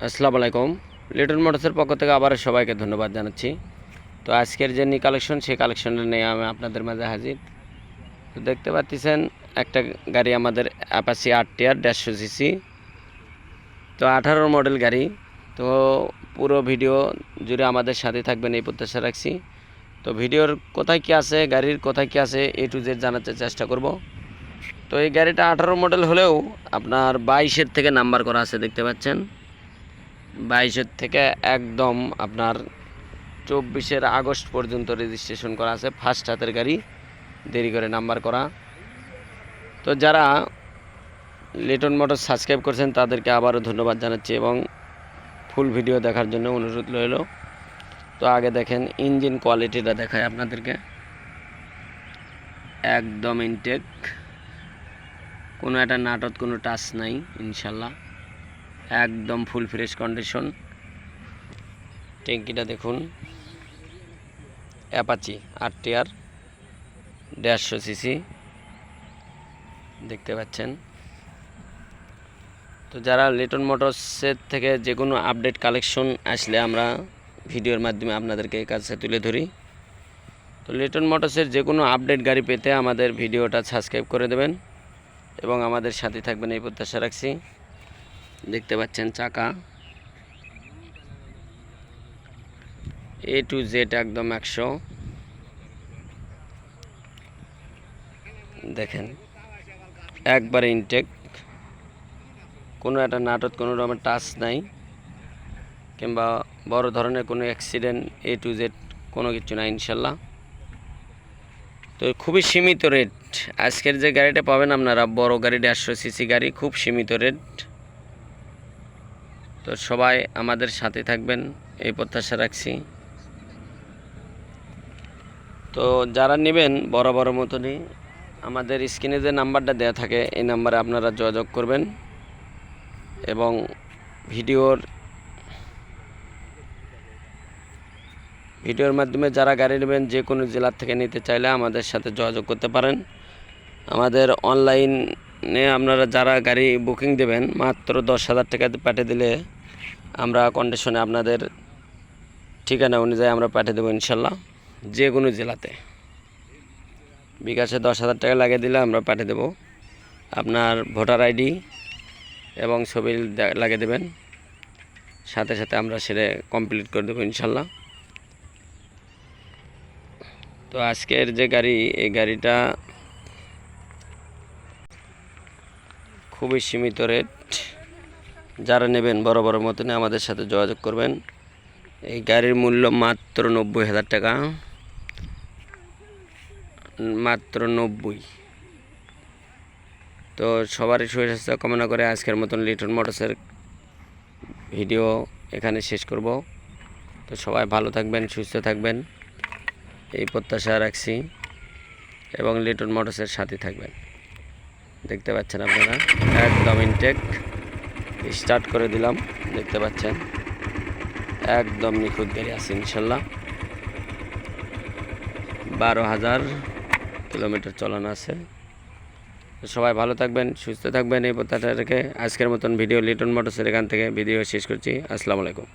আসসালামু আলাইকুম। লিটন মোটরসের পক্ষ থেকে আবার সবাইকে ধন্যবাদ জানাচ্ছি। তো আজকের যে নিউ কালেকশন সেই কালেকশনটা নিয়ে আমি আপনাদের মাঝে হাজির। তো দেখতে পাচ্ছেন একটা গাড়ি আমাদের অ্যাপাচি RTR 150 সিসি, তো 18 মডেল গাড়ি। তো পুরো ভিডিও জুড়ে আমাদের সাথে থাকবেন এই প্রত্যাশা রাখছি। তো ভিডিওর কোথায় কী আছে, গাড়ির কোথায় কী আছে A to Z জানাতে চেষ্টা করব। তো এই গাড়িটা 18 মডেল হলেও আপনার 22-এর থেকে নাম্বার করা আছে, দেখতে পাচ্ছেন 22-এর থেকে একদম আপনার 24-এর আগস্ট পর্যন্ত রেজিস্ট্রেশন করা আছে। ফার্স্ট হাতের গাড়ি, দেরি করে নাম্বার করা। তো যারা লিটন মোটর সাবস্ক্রাইব করছেন তাদেরকে আবারও ধন্যবাদ জানাচ্ছি এবং ফুল ভিডিও দেখার জন্য অনুরোধ রইল। তো আগে দেখেন ইঞ্জিন কোয়ালিটিটা দেখায় আপনাদেরকে, একদম ইনটেক, কোনো একটা নাটক কোনো টাচ নাই ইনশাল্লাহ, একদম ফুল ফ্রেশ কন্ডিশন। ট্যাঙ্কিটা দেখুন, অ্যাপাচি RTR 150 সিসি, দেখতে পাচ্ছেন। তো যারা লিটন মোটরসের থেকে যে কোনো আপডেট কালেকশন আসলে আমরা ভিডিওর মাধ্যমে আপনাদেরকে কাছে তুলে ধরি। তো লিটন মোটরসের যে কোনো আপডেট গাড়ি পেতে আমাদের ভিডিওটা সাবস্ক্রাইব করে দেবেন এবং আমাদের সাথে থাকবেন এই প্রত্যাশা রাখছি। দেখতে পাচ্ছেন চাকা A to Z একদম 100, দেখেন একবারে ইনটেক, কোনো একটা নাটক কোনো রকমের টাচ নাই কিংবা বড় ধরনের কোনো অ্যাক্সিডেন্ট A to Z কোনো কিছু নাই ইনশাল্লাহ। তো খুবই সীমিত রেট আজকের যে গাড়িটা পাবেন আপনারা, বড় গাড়ি 150 সিসি গাড়ি, খুব সীমিত রেট। তো সবাই আমাদের সাথে থাকবেন এই প্রত্যাশা রাখছি। তো যারা নেবেন বড় বড় মতনই আমাদের স্ক্রিনে যে নাম্বারটা দেওয়া থাকে এই নাম্বারে আপনারা যোগাযোগ করবেন এবং ভিডিওর মাধ্যমে যারা গাড়ি নেবেন যে কোনো জেলার থেকে নিতে চাইলে আমাদের সাথে যোগাযোগ করতে পারেন। আমাদের অনলাইনে আপনারা যারা গাড়ি বুকিং দেবেন মাত্র 10,000 টাকা পাঠিয়ে দিলে আমরা কন্ডিশনে আপনাদের ঠিকানা অনুযায়ী আমরা পাঠিয়ে দেবো ইনশাল্লাহ, যে কোনো জেলাতে। বিকাশে 10,000 টাকা লাগিয়ে দিলে আমরা পাঠিয়ে দেবো। আপনার ভোটার আইডি এবং ছবি লাগিয়ে দেবেন, সাথে সাথে আমরা সেটা কমপ্লিট করে দেবো ইনশাল্লাহ। তো আজকের যে গাড়ি, এই গাড়িটা খুবই সীমিত রেট, যারা নেবেন বড় বড় মতনে আমাদের সাথে যোগাযোগ করবেন। এই গাড়ির মূল্য মাত্র 90,000 টাকা, মাত্র 90। তো সবারই সুস্বাস্থ্য কামনা করে আজকের মতন লিটন মোটরসের ভিডিও এখানে শেষ করব। তো সবাই ভালো থাকবেন, সুস্থ থাকবেন এই প্রত্যাশা রাখছি এবং লিটন মোটরসের সাথে থাকবেন। দেখতে পাচ্ছেন আপনারা একদম ইনটেক, স্টার্ট করে দিলাম, দেখতে পাচ্ছেন একদম নিখুঁত গাড়ি আছে ইনশাল্লাহ। 12,000 কিলোমিটার চালানো আছে। সবাই ভালো থাকবেন, সুস্থ থাকবেন এই প্রত্যাশা রেখে আজকের মতন ভিডিও লিটন মোটরসের এখান থেকে ভিডিও শেষ করছি। আসসালামু আলাইকুম।